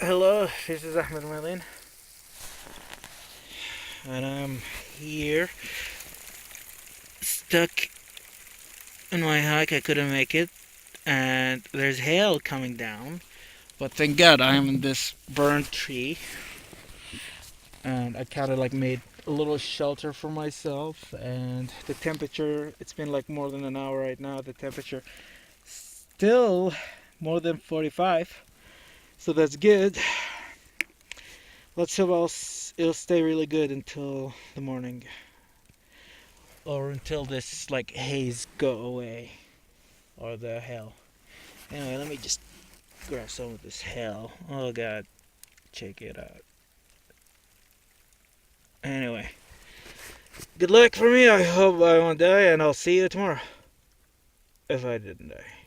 Hello, this is Ahmed Malin, and I'm here, stuck in my hike. I couldn't make it, and there's hail coming down. But thank God I am in this burnt tree, and I kind of like made a little shelter for myself. And the temperature, it's been like more than an hour right now. The temperature still more than 45, so that's good. Let's hope it'll stay really good until the morning. Or until this like haze go away, or the hell. Anyway, let me just grab some of this hell. Oh god, check it out. Anyway, good luck for me. I hope I won't die, and I'll see you tomorrow if I didn't die.